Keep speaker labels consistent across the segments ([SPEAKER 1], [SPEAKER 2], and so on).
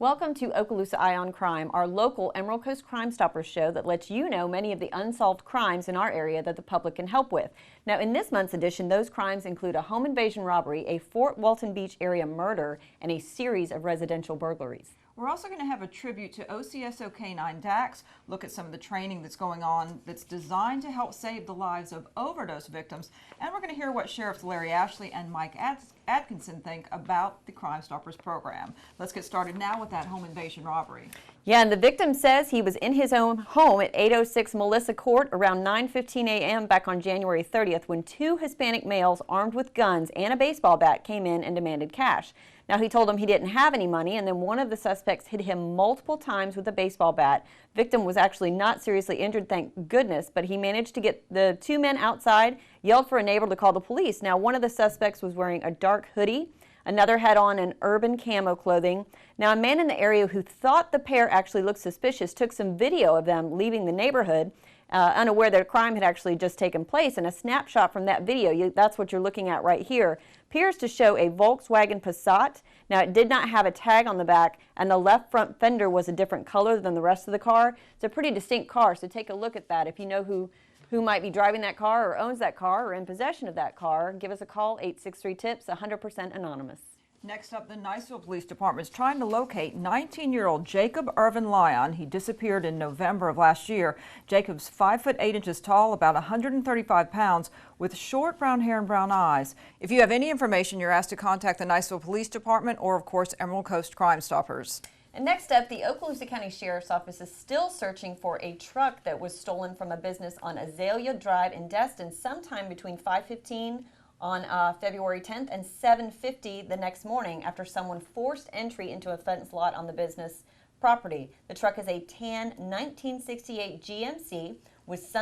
[SPEAKER 1] Welcome to Okaloosa Eye on Crime, our local Emerald Coast Crime Stoppers show that lets you know many of the unsolved crimes in our area that the public can help with. Now, in this month's edition, those crimes include a home invasion robbery, a Fort Walton Beach area murder, and a series of residential burglaries.
[SPEAKER 2] We're also going to have a tribute to OCSO K9 Dax, look at some of the training that's going on that's designed to help save the lives of overdose victims, and we're going to hear what Sheriffs Larry Ashley and Mike Atkinson think about the Crime Stoppers program. Let's get started now with that home invasion robbery.
[SPEAKER 1] Yeah, and the victim says he was in his own home at 806 Melissa Court around 9:15 a.m. back on January 30th when two Hispanic males armed with guns and a baseball bat came in and demanded cash. Now, he told him he didn't have any money, and then one of the suspects hit him multiple times with a baseball bat. Victim was actually not seriously injured, thank goodness, but he managed to get the two men outside, yelled for a neighbor to call the police. Now, one of the suspects was wearing a dark hoodie. Another had on an urban camo clothing. Now, a man in the area who thought the pair actually looked suspicious took some video of them leaving the neighborhood, unaware that a crime had actually just taken place. And a snapshot from that video, that's what you're looking at right here, appears to show a Volkswagen Passat. Now, it did not have a tag on the back, and the left front fender was a different color than the rest of the car. It's a pretty distinct car, so take a look at that. If you know who might be driving that car or owns that car or in possession of that car, give us a call, 863-TIPS, 100% anonymous.
[SPEAKER 2] Next up, the Niceville Police Department is trying to locate 19-year-old Jacob Irvin Lyon. He disappeared in November of last year. Jacob's 5 foot 8 inches tall, about 135 pounds, with short brown hair and brown eyes. If you have any information, you're asked to contact the Niceville Police Department or, of course, Emerald Coast Crime Stoppers.
[SPEAKER 1] And next up, the Okaloosa County Sheriff's Office is still searching for a truck that was stolen from a business on Azalea Drive in Destin sometime between 5:15 on February 10th and 7:50 the next morning after someone forced entry into a fence lot on the business property. The truck is a tan 1968 GMC with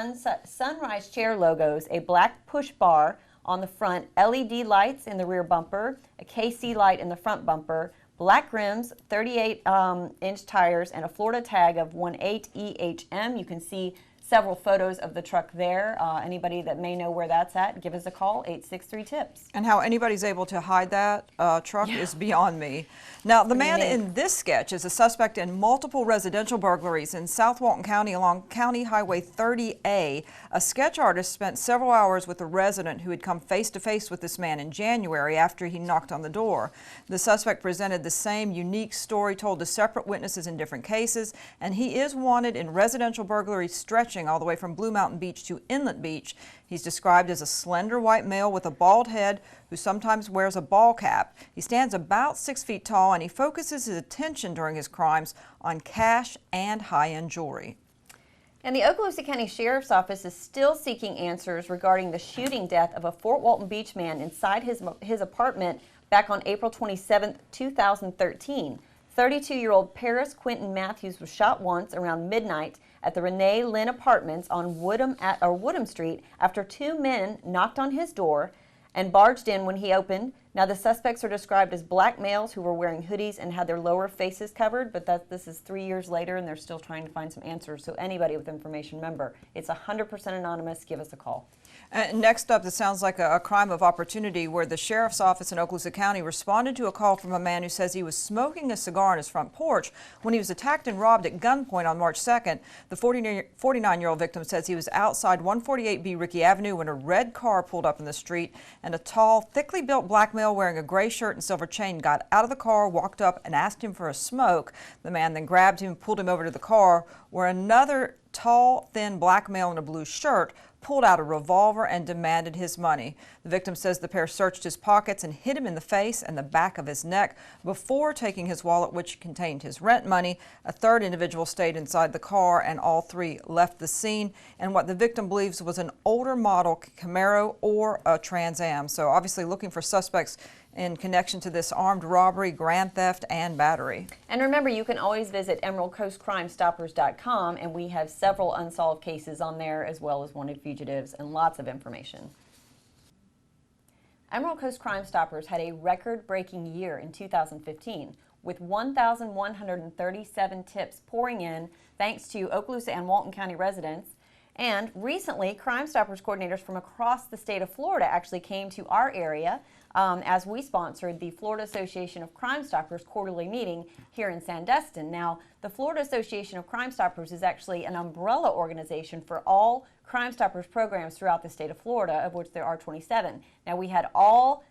[SPEAKER 1] Sunrise Chair logos, a black push bar on the front, LED lights in the rear bumper, a KC light in the front bumper, black rims, 38-inch tires, and a Florida tag of 18EHM. You can see several photos of the truck there. Anybody that may know where that's at, give us a call, 863-TIPS.
[SPEAKER 2] And how anybody's able to hide that truck is beyond me. Now, the man in this sketch is a suspect in multiple residential burglaries in South Walton County along County Highway 30A. A sketch artist spent several hours with a resident who had come face-to-face with this man in January after he knocked on the door. The suspect presented the same unique story told to separate witnesses in different cases, and he is wanted in residential burglary stretching all the way from Blue Mountain Beach to Inlet Beach. He's described as a slender white male with a bald head who sometimes wears a ball cap. He stands about 6 feet tall, and he focuses his attention during his crimes on cash and high-end jewelry.
[SPEAKER 1] And the Okaloosa County Sheriff's Office is still seeking answers regarding the shooting death of a Fort Walton Beach man inside his apartment back on April 27, 2013. 32-year-old Paris Quentin Matthews was shot once around midnight at the Renee Lynn Apartments on Woodham Street after two men knocked on his door and barged in when he opened. Now, the suspects are described as black males who were wearing hoodies and had their lower faces covered, but this is 3 years later, and they're still trying to find some answers. So anybody with information, remember, it's 100% anonymous. Give us a call.
[SPEAKER 2] Next up, this sounds like a crime of opportunity where the Sheriff's Office in Okaloosa County responded to a call from a man who says he was smoking a cigar on his front porch when he was attacked and robbed at gunpoint on March 2nd. The 49-year-old victim says he was outside 148B Rickey Avenue when a red car pulled up in the street, and a tall, thickly built black male wearing a gray shirt and silver chain got out of the car, walked up, and asked him for a smoke. The man then grabbed him and pulled him over to the car, where another tall, thin black male in a blue shirt pulled out a revolver and demanded his money. The victim says the pair searched his pockets and hit him in the face and the back of his neck before taking his wallet, which contained his rent money. A third individual stayed inside the car, and all three left the scene in what the victim believes was an older model Camaro or a Trans Am. So obviously looking for suspects in connection to this armed robbery, grand theft, and battery.
[SPEAKER 1] And remember, you can always visit EmeraldCoastCrimeStoppers.com, and we have several unsolved cases on there as well as wanted fugitives and lots of information. Emerald Coast Crime Stoppers had a record-breaking year in 2015 with 1,137 tips pouring in thanks to Okaloosa and Walton County residents. And recently, Crime Stoppers coordinators from across the state of Florida actually came to our area as we sponsored the Florida Association of Crime Stoppers quarterly meeting here in Sandestin. Now, the Florida Association of Crime Stoppers is actually an umbrella organization for all Crime Stoppers programs throughout the state of Florida, of which there are 27. Now, we had all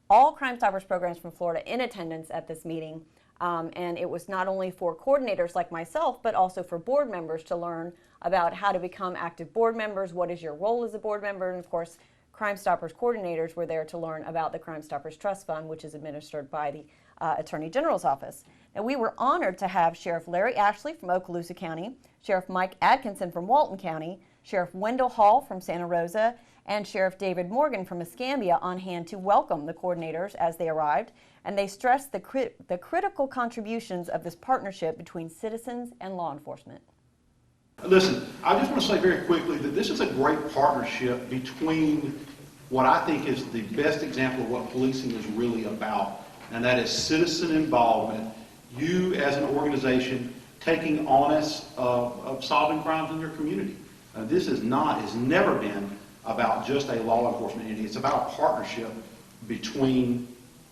[SPEAKER 1] Crime Stoppers programs from Florida in attendance at this meeting, and it was not only for coordinators like myself, but also for board members to learn about how to become active board members, what is your role as a board member, and of course, Crime Stoppers coordinators were there to learn about the Crime Stoppers Trust Fund, which is administered by the Attorney General's office. Now, we were honored to have Sheriff Larry Ashley from Okaloosa County, Sheriff Mike Atkinson from Walton County, Sheriff Wendell Hall from Santa Rosa, and Sheriff David Morgan from Escambia on hand to welcome the coordinators as they arrived, and they stressed the critical contributions of this partnership between citizens and law enforcement.
[SPEAKER 3] Listen, I just want to say very quickly that this is a great partnership between what I think is the best example of what policing is really about, and that is citizen involvement. You as an organization taking onus of solving crimes in your community. This has never been about just a law enforcement entity. It's about a partnership between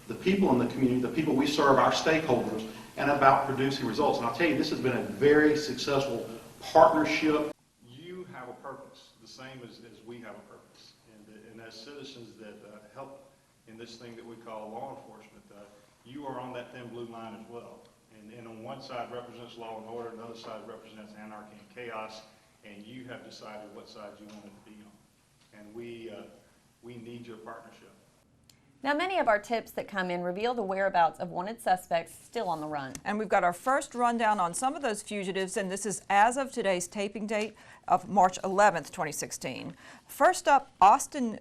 [SPEAKER 3] the people in the community, the people we serve, our stakeholders, and about producing results. And I'll tell you, this has been a very successful partnership. You have a purpose, the same as we have a purpose. And as citizens that help in this thing that we call law enforcement, you are on that thin blue line as well. And on one side represents law and order, the other side represents anarchy and chaos, and you have decided what side you want it to be on. And we need your partnership.
[SPEAKER 1] Now, many of our tips that come in reveal the whereabouts of wanted suspects still on the run.
[SPEAKER 2] And we've got our first rundown on some of those fugitives, and this is as of today's taping date of March 11th, 2016. First up, Austin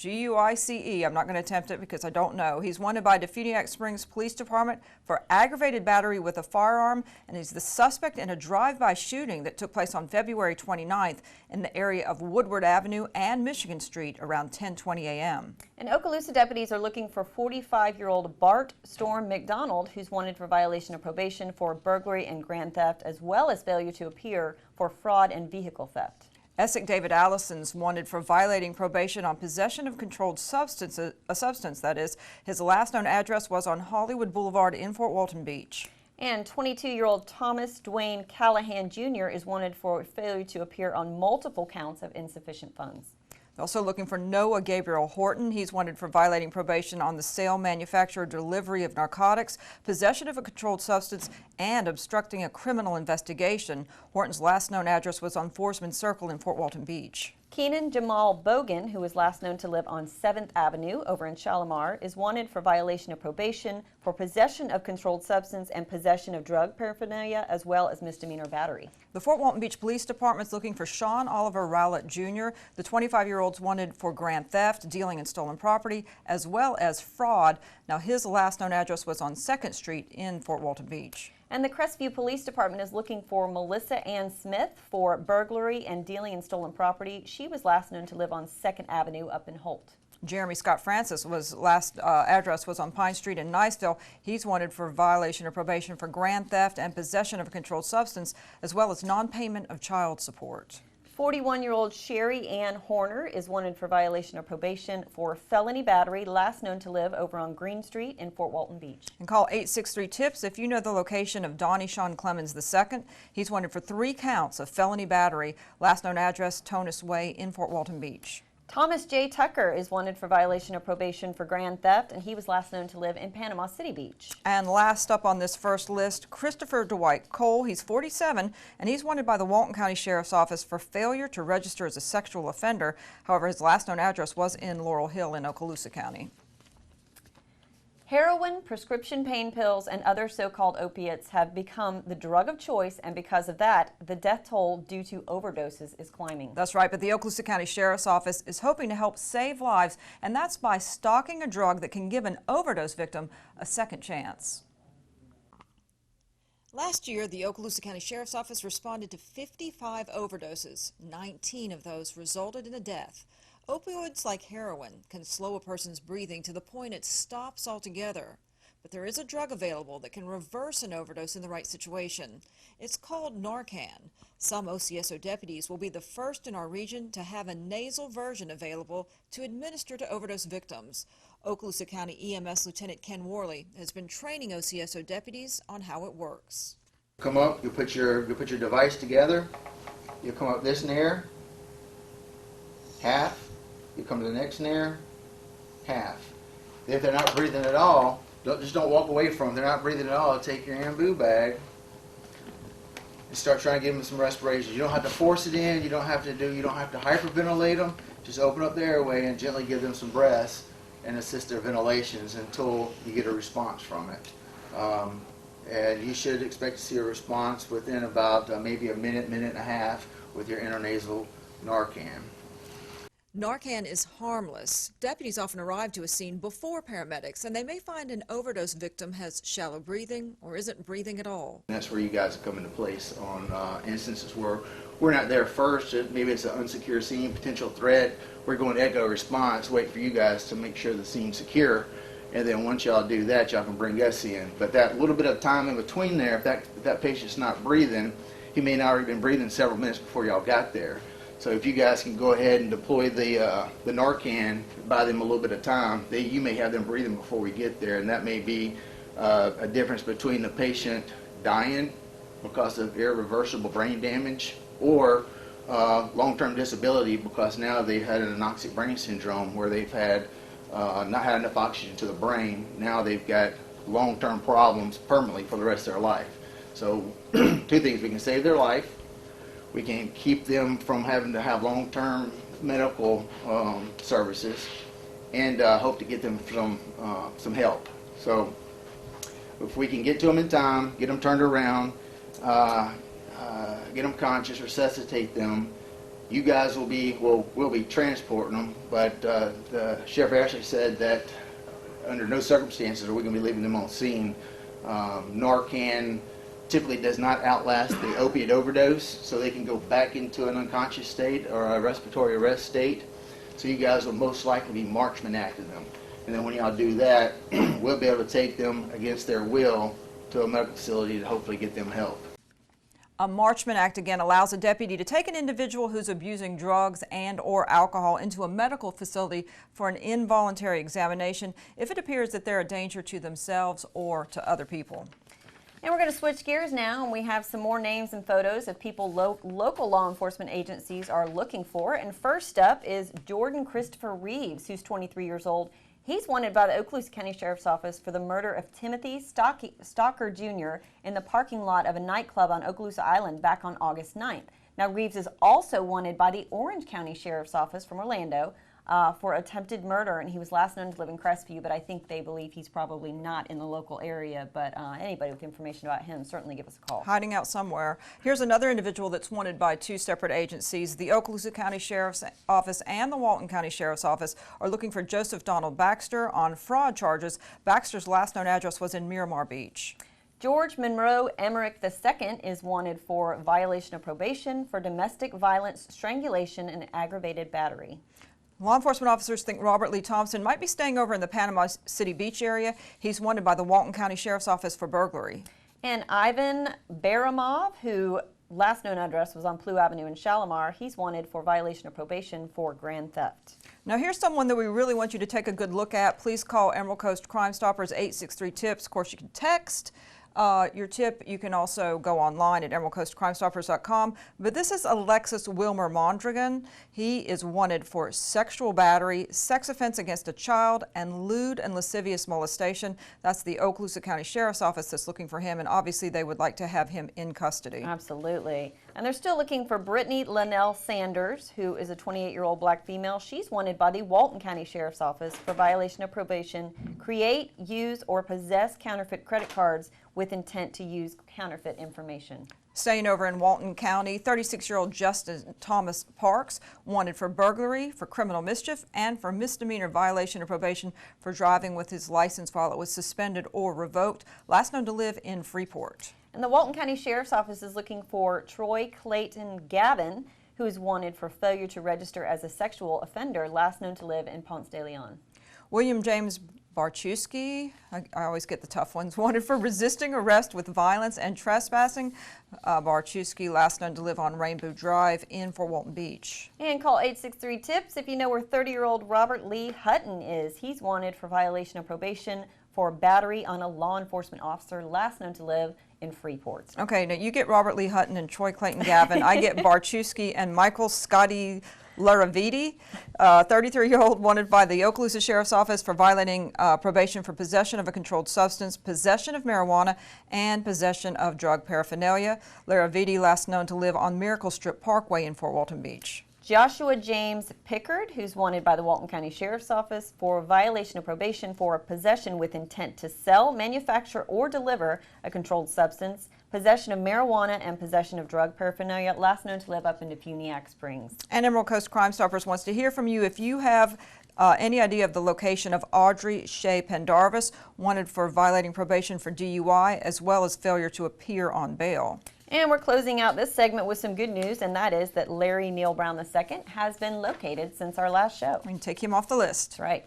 [SPEAKER 2] Guice. I'm not going to attempt it because I don't know. He's wanted by Defuniak Springs Police Department for aggravated battery with a firearm, and he's the suspect in a drive-by shooting that took place on February 29th in the area of Woodward Avenue and Michigan Street around 10:20 a.m.
[SPEAKER 1] And Okaloosa deputies are looking for 45-year-old Bart Storm McDonald, who's wanted for violation of probation for burglary and grand theft, as well as failure to appear for fraud and vehicle theft.
[SPEAKER 2] Essex David Allison's wanted for violating probation on possession of controlled substance, a substance that is. His last known address was on Hollywood Boulevard in Fort Walton Beach.
[SPEAKER 1] And 22-year-old Thomas Dwayne Callahan Jr. is wanted for failure to appear on multiple counts of insufficient funds.
[SPEAKER 2] Also looking for Noah Gabriel Horton. He's wanted for violating probation on the sale, manufacture, or delivery of narcotics, possession of a controlled substance, and obstructing a criminal investigation. Horton's last known address was on Forsman Circle in Fort Walton Beach.
[SPEAKER 1] Keenan Jamal Bogan, who is last known to live on 7th Avenue over in Shalimar, is wanted for violation of probation for possession of controlled substance and possession of drug paraphernalia, as well as misdemeanor battery.
[SPEAKER 2] The Fort Walton Beach Police Department is looking for Sean Oliver Rowlett Jr. The 25-year-old's wanted for grand theft, dealing in stolen property, as well as fraud. Now, his last known address was on 2nd Street in Fort Walton Beach.
[SPEAKER 1] And the Crestview Police Department is looking for Melissa Ann Smith for burglary and dealing in stolen property. She was last known to live on 2nd Avenue up in Holt.
[SPEAKER 2] Jeremy Scott Francis was last address was on Pine Street in Niceville. He's wanted for violation of probation for grand theft and possession of a controlled substance, as well as non-payment of child support.
[SPEAKER 1] 41-year-old Sherry Ann Horner is wanted for violation of probation for felony battery, last known to live over on Green Street in Fort Walton Beach.
[SPEAKER 2] And call 863-TIPS if you know the location of Donnie Sean Clemens II. He's wanted for 3 counts of felony battery, last known address Tonus Way in Fort Walton Beach.
[SPEAKER 1] Thomas J. Tucker is wanted for violation of probation for grand theft, and he was last known to live in Panama City Beach.
[SPEAKER 2] And last up on this first list, Christopher Dwight Cole. He's 47, and he's wanted by the Walton County Sheriff's Office for failure to register as a sexual offender. However, his last known address was in Laurel Hill in Okaloosa County.
[SPEAKER 1] Heroin, prescription pain pills, and other so-called opiates have become the drug of choice, and because of that, the death toll due to overdoses is climbing.
[SPEAKER 2] That's right, but the Okaloosa County Sheriff's Office is hoping to help save lives, and that's by stocking a drug that can give an overdose victim a second chance. Last year, the Okaloosa County Sheriff's Office responded to 55 overdoses. 19 of those resulted in a death. Opioids like heroin can slow a person's breathing to the point it stops altogether. But there is a drug available that can reverse an overdose in the right situation. It's called Narcan. Some OCSO deputies will be the first in our region to have a nasal version available to administer to overdose victims. Okaloosa County EMS Lieutenant Ken Worley has been training OCSO deputies on how it works.
[SPEAKER 4] Come up, you put your device together, you come up this near, half, you come to the next near, half. If they're not breathing at all, just don't walk away from them. They're not breathing at all, take your ambu bag and start trying to give them some respiration. You don't have to force it in, you don't have to hyperventilate them, just open up the airway and gently give them some breaths and assist their ventilations until you get a response from it. And you should expect to see a response within about maybe a minute, minute and a half with your intranasal Narcan.
[SPEAKER 2] Narcan is harmless. Deputies often arrive to a scene before paramedics, and they may find an overdose victim has shallow breathing or isn't breathing at all.
[SPEAKER 4] That's where you guys come into place on instances where we're not there first. Maybe it's an unsecure scene, potential threat. We're going to echo response, wait for you guys to make sure the scene's secure. And then once y'all do that, y'all can bring us in. But that little bit of time in between there, if that patient's not breathing, he may not have been breathing several minutes before y'all got there. So if you guys can go ahead and deploy the Narcan, buy them a little bit of time, you may have them breathing before we get there, and that may be a difference between the patient dying because of irreversible brain damage or long-term disability because now they've had an anoxic brain syndrome where they've had not had enough oxygen to the brain. Now they've got long-term problems permanently for the rest of their life. So two things: we can save their life, we can keep them from having to have long-term medical services, and hope to get them some help. So if we can get to them in time, get them turned around, get them conscious, resuscitate them, you guys will be transporting them. But the sheriff actually said that under no circumstances are we going to be leaving them on scene. Narcan typically does not outlast the opiate overdose, so they can go back into an unconscious state or a respiratory arrest state. So you guys will most likely be Marchman acting them. And then when y'all do that, we'll be able to take them against their will to a medical facility to hopefully get them help.
[SPEAKER 2] A Marchman Act, again, allows a deputy to take an individual who's abusing drugs and or alcohol into a medical facility for an involuntary examination if it appears that they're a danger to themselves or to other people.
[SPEAKER 1] And we're going to switch gears now, and we have some more names and photos of people local law enforcement agencies are looking for. And first up is Jordan Christopher Reeves, who's 23 years old. He's wanted by the Okaloosa County Sheriff's Office for the murder of Timothy Stalker Jr. in the parking lot of a nightclub on Okaloosa Island back on August 9th. Now, Reeves is also wanted by the Orange County Sheriff's Office from Orlando for attempted murder, and he was last known to live in Crestview, but I think they believe he's probably not in the local area. But anybody with information about him, certainly give us a call.
[SPEAKER 2] Hiding out somewhere. Here's another individual that's wanted by two separate agencies. The Okaloosa County Sheriff's Office and the Walton County Sheriff's Office are looking for Joseph Donald Baxter on fraud charges. Baxter's last known address was in Miramar Beach.
[SPEAKER 1] George Monroe Emmerich II is wanted for violation of probation for domestic violence, strangulation, and aggravated battery.
[SPEAKER 2] Law enforcement officers think Robert Lee Thompson might be staying over in the Panama City Beach area. He's wanted by the Walton County Sheriff's Office for burglary.
[SPEAKER 1] And Ivan Baramov, who last known address was on Plough Avenue in Shalimar, he's wanted for violation of probation for grand theft.
[SPEAKER 2] Now here's someone that we really want you to take a good look at. Please call Emerald Coast Crime Stoppers 863-TIPS. Of course, you can text your tip. You can also go online at emeraldcoastcrimestoppers.com. But this is Alexis Wilmer Mondragon. He is wanted for sexual battery, sex offense against a child, and lewd and lascivious molestation. That's the Okaloosa County Sheriff's Office that's looking for him, and obviously they would like to have him in custody.
[SPEAKER 1] Absolutely. And they're still looking for Brittany Linnell Sanders, who is a 28-year-old black female. She's wanted by the Walton County Sheriff's Office for violation of probation, create, use, or possess counterfeit credit cards with intent to use counterfeit information.
[SPEAKER 2] Staying over in Walton County, 36-year-old Justin Thomas Parks, wanted for burglary, for criminal mischief, and for misdemeanor violation of probation for driving with his license while it was suspended or revoked, last known to live in Freeport.
[SPEAKER 1] And the Walton County Sheriff's Office is looking for Troy Clayton Gavin, who is wanted for failure to register as a sexual offender, last known to live in Ponce de Leon.
[SPEAKER 2] William James Barczewski, I always get the tough ones, wanted for resisting arrest with violence and trespassing. Barczewski, last known to live on Rainbow Drive in Fort Walton Beach.
[SPEAKER 1] And call 863-TIPS if you know where 30-year-old Robert Lee Hutton is. He's wanted for violation of probation for battery on a law enforcement officer, last known to live in Freeport.
[SPEAKER 2] Okay, now you get Robert Lee Hutton and Troy Clayton Gavin. I get Barczewski and Michael Scotty Laravidi, 33-year-old wanted by the Okaloosa Sheriff's Office for violating probation for possession of a controlled substance, possession of marijuana, and possession of drug paraphernalia. Laravidi, last known to live on Miracle Strip Parkway in Fort Walton Beach.
[SPEAKER 1] Joshua James Pickard, who's wanted by the Walton County Sheriff's Office for violation of probation for possession with intent to sell, manufacture, or deliver a controlled substance, possession of marijuana, and possession of drug paraphernalia, last known to live up in Defuniak Springs.
[SPEAKER 2] And Emerald Coast Crime Stoppers wants to hear from you if you have any idea of the location of Audrey Shea Pendarvis, wanted for violating probation for DUI, as well as failure to appear on bail.
[SPEAKER 1] And we're closing out this segment with some good news, and that is that Larry Neal Brown II has been located since our last show.
[SPEAKER 2] We can take him off the list.
[SPEAKER 1] That's right.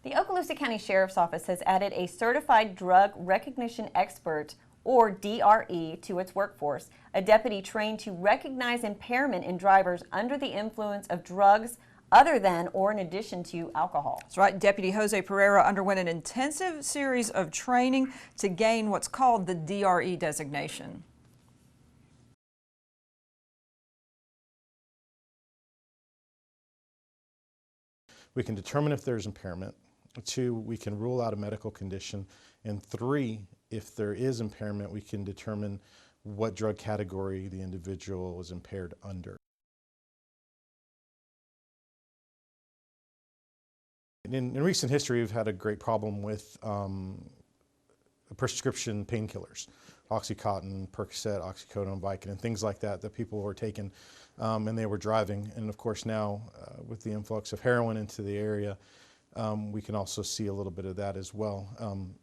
[SPEAKER 1] The Okaloosa County Sheriff's Office has added a certified drug recognition expert, or DRE, to its workforce, a deputy trained to recognize impairment in drivers under the influence of drugs other than or in addition to alcohol.
[SPEAKER 2] That's right. Deputy Jose Pereira underwent an intensive series of training to gain what's called the DRE designation.
[SPEAKER 5] We can determine if there's impairment. 2, we can rule out a medical condition. And 3, if there is impairment, we can determine what drug category the individual is impaired under. In recent history, we've had a great problem with prescription painkillers, Oxycontin, Percocet, Oxycodone, Vicodin, and things like that people were taking and they were driving. And of course now, with the influx of heroin into the area, we can also see a little bit of that as well.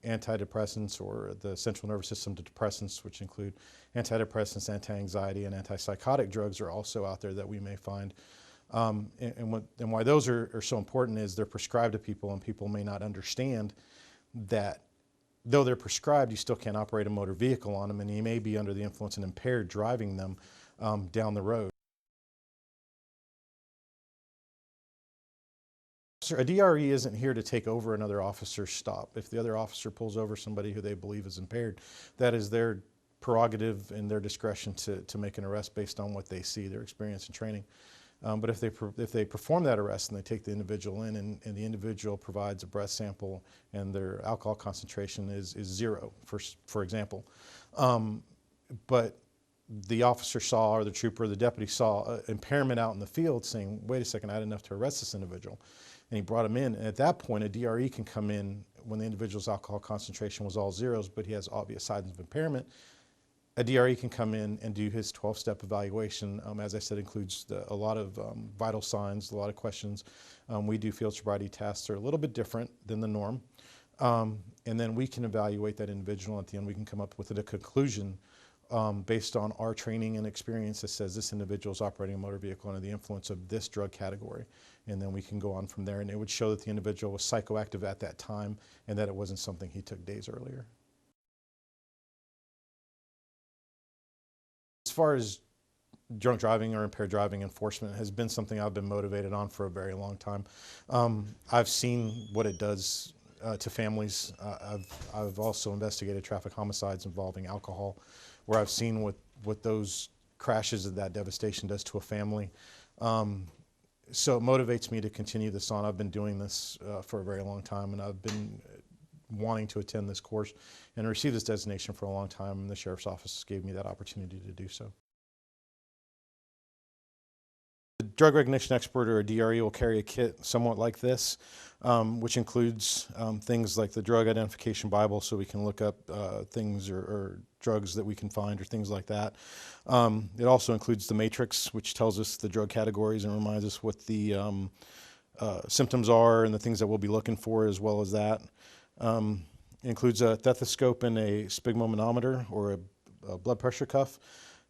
[SPEAKER 5] Antidepressants, or the central nervous system depressants, which include antidepressants, anti-anxiety, and antipsychotic drugs, are also out there that we may find. And why those are so important is they're prescribed to people, and people may not understand that though they're prescribed, you still can't operate a motor vehicle on them, and you may be under the influence and impaired driving them down the road. A DRE isn't here to take over another officer's stop. If the other officer pulls over somebody who they believe is impaired, that is their prerogative and their discretion to make an arrest based on what they see, their experience and training. But if they perform that arrest and they take the individual in, and the individual provides a breath sample and their alcohol concentration is 0, for example, but the officer saw, or the trooper or the deputy saw impairment out in the field, saying, wait a second, I had enough to arrest this individual. And he brought him in. And at that point, a DRE can come in when the individual's alcohol concentration was all 0s, but he has obvious signs of impairment. A DRE can come in and do his 12-step evaluation. As I said, includes a lot of vital signs, a lot of questions. We do field sobriety tests. They're a little bit different than the norm. And then we can evaluate that individual. At the end, we can come up with a conclusion based on our training and experience that says this individual is operating a motor vehicle under the influence of this drug category. And then we can go on from there. And it would show that the individual was psychoactive at that time and that it wasn't something he took days earlier. As far as drunk driving or impaired driving enforcement has been something I've been motivated on for a very long time. I've seen what it does to families. I've also investigated traffic homicides involving alcohol, where I've seen what those crashes and that devastation does to a family. So it motivates me to continue this on. I've been doing this for a very long time, and I've been wanting to attend this course and receive this designation for a long time, and the Sheriff's Office gave me that opportunity to do so. The drug recognition expert, or a DRE, will carry a kit somewhat like this, which includes things like the drug identification Bible, so we can look up things or drugs that we can find or things like that. It also includes the matrix, which tells us the drug categories and reminds us what the symptoms are and the things that we'll be looking for, as well as that. It includes a stethoscope and a sphygmomanometer, or a blood pressure cuff,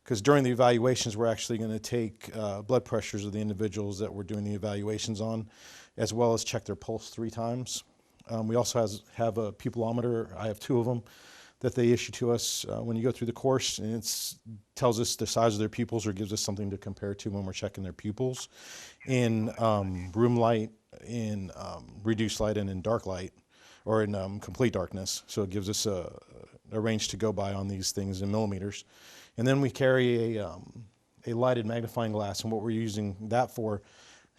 [SPEAKER 5] because during the evaluations we're actually going to take blood pressures of the individuals that we're doing the evaluations on, as well as check their pulse 3 times. We also have a pupilometer. I have 2 of them that they issue to us when you go through the course, and it tells us the size of their pupils or gives us something to compare to when we're checking their pupils in room light, in reduced light, and in dark light, or in complete darkness. So it gives us a range to go by on these things in millimeters. And then we carry a lighted magnifying glass, and what we're using that for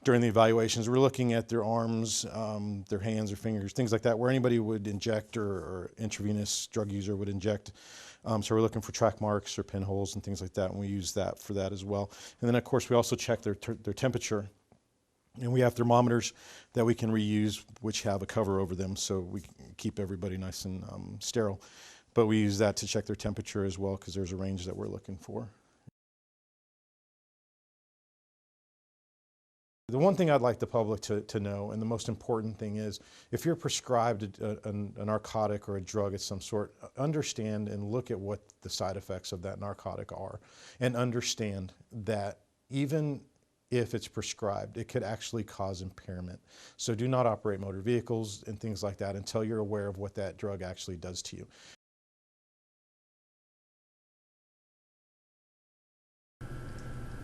[SPEAKER 5] during the evaluations, we're looking at their arms, their hands or fingers, things like that, where anybody would inject or intravenous drug user would inject. So we're looking for track marks or pinholes and things like that, and we use that for that as well. And then, of course, we also check their temperature. And we have thermometers that we can reuse, which have a cover over them, so we can keep everybody nice and sterile. But we use that to check their temperature as well, because there's a range that we're looking for. The one thing I'd like the public to know, and the most important thing is, if you're prescribed a narcotic or a drug of some sort, understand and look at what the side effects of that narcotic are, and understand that even if it's prescribed, it could actually cause impairment. So do not operate motor vehicles and things like that until you're aware of what that drug actually does to you.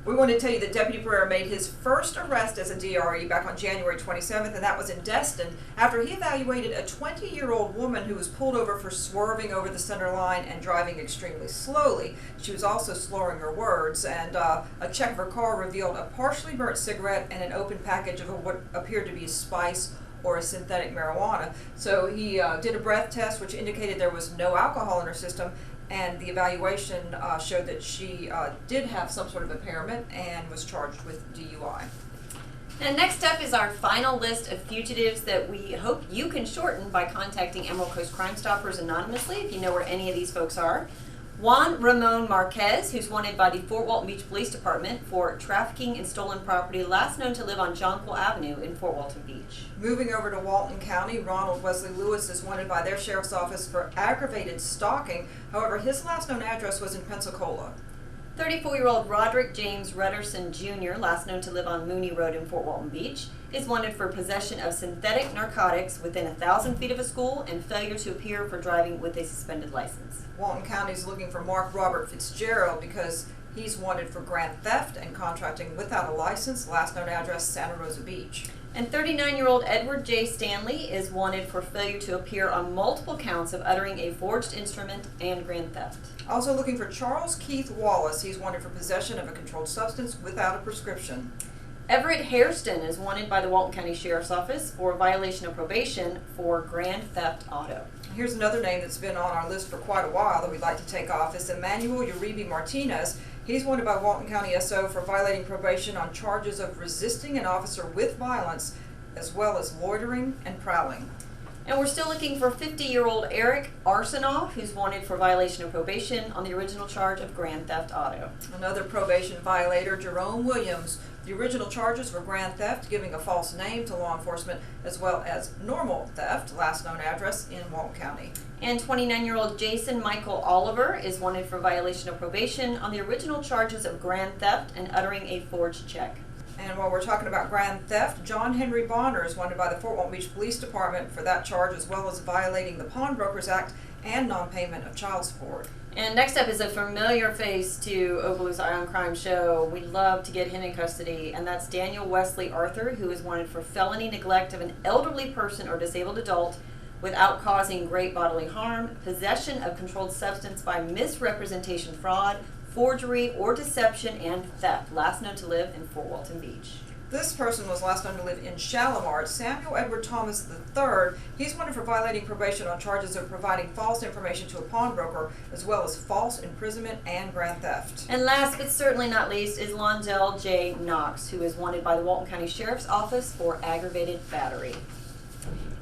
[SPEAKER 2] We want to tell you that Deputy Pereira made his first arrest as a DRE back on January 27th, and that was in Destin, after he evaluated a 20-year-old woman who was pulled over for swerving over the center line and driving extremely slowly. She was also slurring her words, and a check of her car revealed a partially burnt cigarette and an open package of what appeared to be a spice or a synthetic marijuana. So he did a breath test, which indicated there was no alcohol in her system, and the evaluation showed that she did have some sort of impairment and was charged with DUI.
[SPEAKER 1] And next up is our final list of fugitives that we hope you can shorten by contacting Emerald Coast Crime Stoppers anonymously if you know where any of these folks are. Juan Ramon Marquez, who's wanted by the Fort Walton Beach Police Department for trafficking in stolen property, last known to live on Jonquil Avenue in Fort Walton Beach.
[SPEAKER 2] Moving over to Walton County, Ronald Wesley Lewis is wanted by their sheriff's office for aggravated stalking. However, his last known address was in Pensacola.
[SPEAKER 1] 34-year-old Roderick James Rutterson Jr., last known to live on Mooney Road in Fort Walton Beach, is wanted for possession of synthetic narcotics within 1,000 feet of a school and failure to appear for driving with a suspended license.
[SPEAKER 2] Walton County is looking for Mark Robert Fitzgerald because he's wanted for grand theft and contracting without a license. Last known address, Santa Rosa Beach.
[SPEAKER 1] And 39-year-old Edward J. Stanley is wanted for failure to appear on multiple counts of uttering a forged instrument and grand theft.
[SPEAKER 2] Also looking for Charles Keith Wallace. He's wanted for possession of a controlled substance without a prescription.
[SPEAKER 1] Everett Hairston is wanted by the Walton County Sheriff's Office for violation of probation for grand theft auto.
[SPEAKER 2] Here's another name that's been on our list for quite a while that we'd like to take off. It's Emmanuel Uribe Martinez. He's wanted by Walton County SO for violating probation on charges of resisting an officer with violence, as well as loitering and prowling.
[SPEAKER 1] And we're still looking for 50-year-old Eric Arsenault, who's wanted for violation of probation on the original charge of grand theft auto.
[SPEAKER 2] Another probation violator, Jerome Williams. The original charges were grand theft, giving a false name to law enforcement, as well as normal theft, last known address in Walton County.
[SPEAKER 1] And 29-year-old Jason Michael Oliver is wanted for violation of probation on the original charges of grand theft and uttering a forged check.
[SPEAKER 2] And while we're talking about grand theft, John Henry Bonner is wanted by the Fort Walton Beach Police Department for that charge, as well as violating the Pawnbrokers Act and non-payment of child support.
[SPEAKER 1] And next up is a familiar face to Okaloosa Eye on Crime show. We'd love to get him in custody, and that's Daniel Wesley Arthur, who is wanted for felony neglect of an elderly person or disabled adult without causing great bodily harm, possession of controlled substance by misrepresentation, fraud, forgery or deception, and theft. Last known to live in Fort Walton Beach.
[SPEAKER 2] This person was last known to live in Shalimar. Samuel Edward Thomas III. He's wanted for violating probation on charges of providing false information to a pawnbroker, as well as false imprisonment and grand theft.
[SPEAKER 1] And last but certainly not least is Londell J. Knox, who is wanted by the Walton County Sheriff's Office for aggravated battery.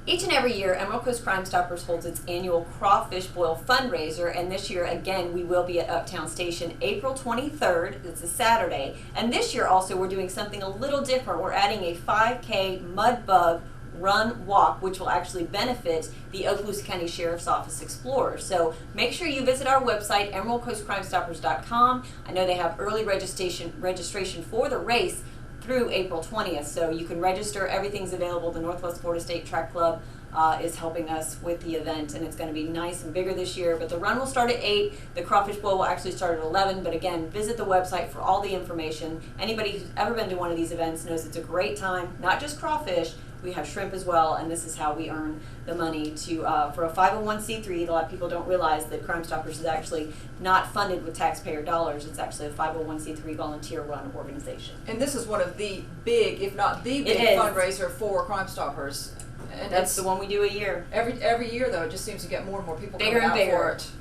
[SPEAKER 1] Each and every year, Emerald Coast Crime Stoppers holds its annual Crawfish Boil fundraiser, and this year, again, we will be at Uptown Station April 23rd. It's a Saturday. And this year, also, we're doing something a little different. We're adding a 5K mud bug run walk, which will actually benefit the Okaloosa County Sheriff's Office Explorers. So make sure you visit our website, emeraldcoastcrimestoppers.com. I know they have early registration for the race through April 20th, so you can register. Everything's available at the Northwest Florida State Track Club is helping us with the event, and it's going to be nice and bigger this year. But the run will start at 8. The Crawfish Bowl will actually start at 11. But again, visit the website for all the information. Anybody who's ever been to one of these events knows it's a great time. Not just crawfish, we have shrimp as well, and this is how we earn the money to for a 501c3. A lot of people don't realize that Crime Stoppers is actually not funded with taxpayer dollars. It's actually a 501c3 volunteer-run organization.
[SPEAKER 2] And this is one of the big, if not the big fundraiser for Crime Stoppers. And
[SPEAKER 1] that's the one we do a year.
[SPEAKER 2] Every year, though, it just seems to get more and more people
[SPEAKER 1] bigger
[SPEAKER 2] coming
[SPEAKER 1] and
[SPEAKER 2] out for
[SPEAKER 1] bigger.
[SPEAKER 2] it.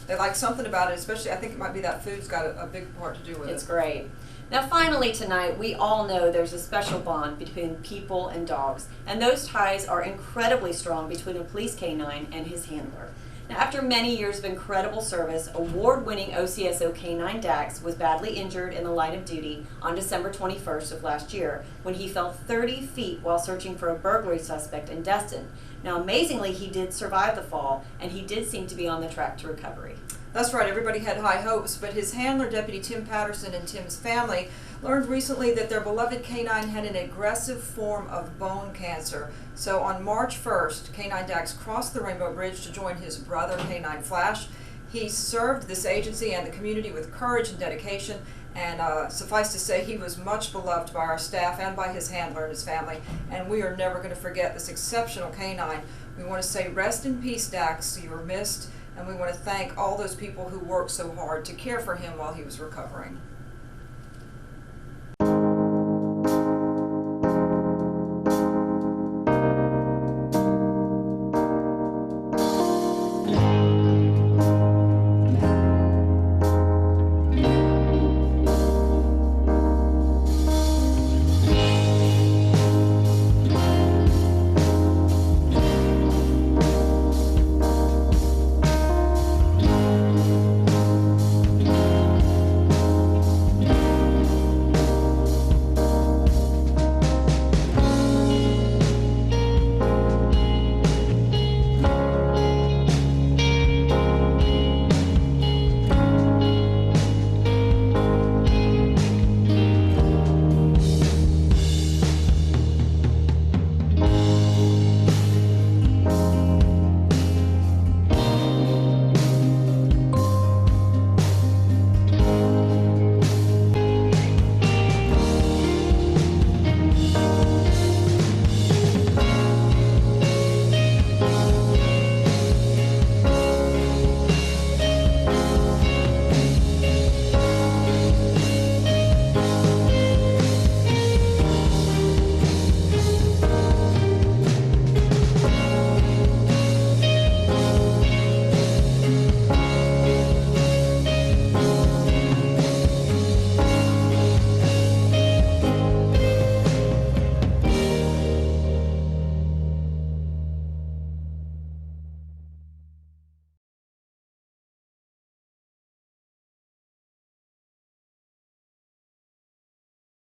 [SPEAKER 2] They like something about it, especially I think it might be that food's got a big part to do with it.
[SPEAKER 1] It's great. Now finally tonight, we all know there's a special bond between people and dogs, and those ties are incredibly strong between a police canine and his handler. Now, after many years of incredible service, award-winning OCSO Canine Dax was badly injured in the line of duty on December 21st of last year when he fell 30 feet while searching for a burglary suspect in Destin. Now, amazingly, he did survive the fall, and he did seem to be on the track to recovery.
[SPEAKER 2] That's right, everybody had high hopes, but his handler, Deputy Tim Patterson, and Tim's family learned recently that their beloved canine had an aggressive form of bone cancer. So on March 1st, Canine Dax crossed the Rainbow Bridge to join his brother, Canine Flash. He served this agency and the community with courage and dedication, and suffice to say, he was much beloved by our staff and by his handler and his family, and we are never going to forget this exceptional canine. We want to say rest in peace, Dax. You were missed, and we want to thank all those people who worked so hard to care for him while he was recovering.